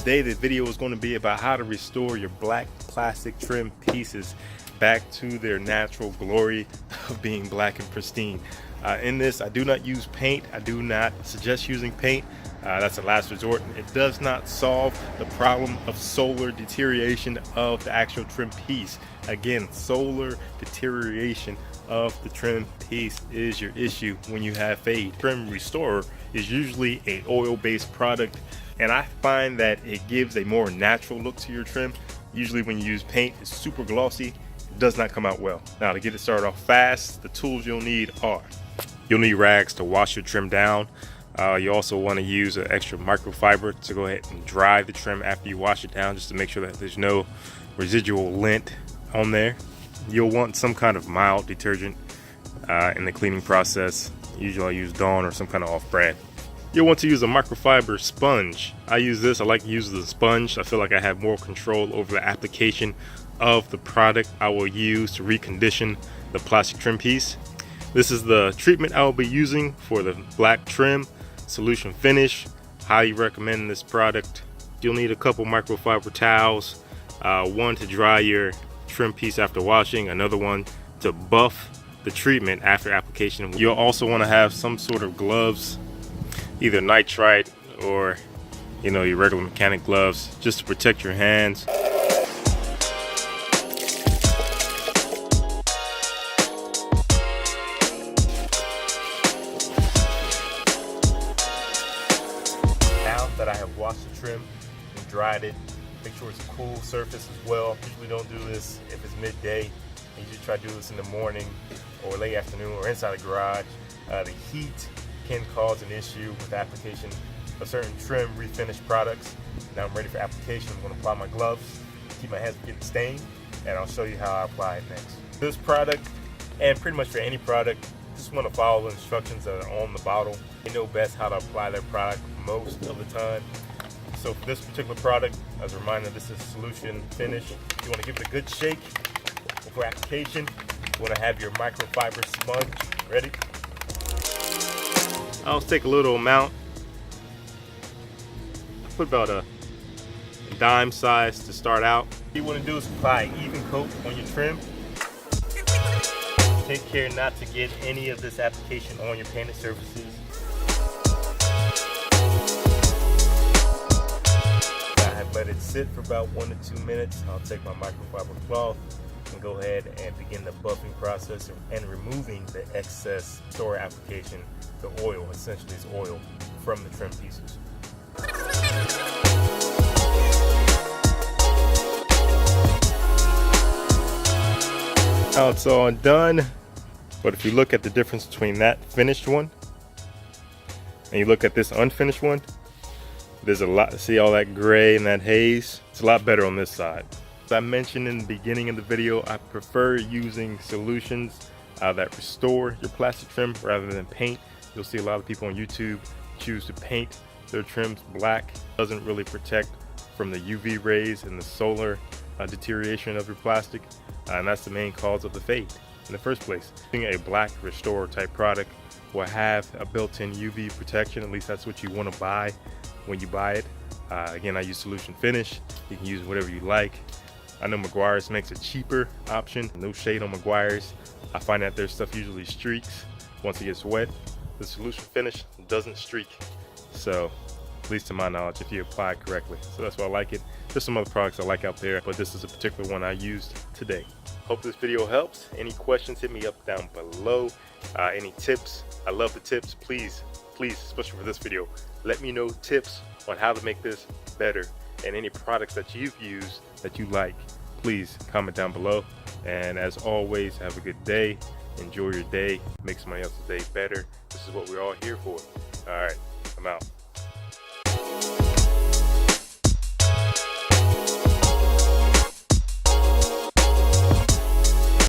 Today the video is going to be about how to restore your black plastic trim pieces back to their natural glory of being black and pristine. In this, I do not use paint. I do not suggest using paint. That's a last resort. It does not solve the problem of solar deterioration of the actual trim piece. Again, solar deterioration of the trim piece is your issue when you have fade. Trim restorer is usually an oil-based product, and I find that it gives a more natural look to your trim. Usually when you use paint, it's super glossy. It does not come out well. Now, to get it started off fast, the tools you'll need are: you'll need rags to wash your trim down. You also want to use an extra microfiber to go ahead and dry the trim after you wash it down, just to make sure that there's no residual lint on there. You'll want some kind of mild detergent in the cleaning process. Usually I use Dawn or some kind of off-brand. You'll want to use a microfiber sponge. I use this. I like to use the sponge. I feel like I have more control over the application of the product I will use to recondition the plastic trim piece. This is the treatment I will be using for the black trim solution finish. Highly recommend this product. You'll need a couple microfiber towels, one to dry your trim piece after washing, another one to buff the treatment after application. You'll also want to have some sort of gloves, either nitrite or your regular mechanic gloves, just to protect your hands. Now that I have washed the trim and dried it, make sure it's a cool surface as well. Usually don't do this if it's midday. You usually try to do this in the morning or late afternoon or inside the garage. The heat can cause an issue with application of certain trim refinish products. Now I'm ready for application. I'm going to apply my gloves, keep my hands from getting stained, and I'll show you how I apply it next. This product, and pretty much for any product, just want to follow the instructions that are on the bottle. They know best how to apply their product most of the time. So for this particular product, as a reminder, this is solution finish. You want to give it a good shake before application. You want to have your microfiber sponge ready. I'll take a little amount. I put about a dime size to start out. What you want to do is apply an even coat on your trim. Take care not to get any of this application on your painted surfaces. Let it sit for about 1 to 2 minutes. I'll take my microfiber cloth and go ahead and begin the buffing process and removing the excess store application, the oil, essentially is oil, from the trim pieces. Now it's all done, but if you look at the difference between that finished one and you look at this unfinished one, there's a lot. See all that gray and that haze? It's a lot better on this side. As I mentioned in the beginning of the video, I prefer using solutions that restore your plastic trim rather than paint. You'll see a lot of people on YouTube choose to paint their trims black. It doesn't really protect from the UV rays and the solar deterioration of your plastic, and that's the main cause of the fade in the first place. Using a black restorer type product will have a built-in UV protection. At least that's what you want to buy when you buy it. Again, I use solution finish. You can use whatever you like. I know Meguiar's makes a cheaper option. No shade on Meguiar's. I find that their stuff usually streaks once it gets wet. The solution finish doesn't streak, so at least to my knowledge, if you apply it correctly. So that's why I like it. There's some other products I like out there, but this is a particular one I used today. Hope this video helps. Any questions, hit me up down below. Any tips, I love the tips. Please, especially for this video, let me know tips on how to make this better, and any products that you've used that you like, please comment down below. And as always, have a good day. Enjoy your day. Make somebody else's day better. This is what we're all here for. All right, I'm out.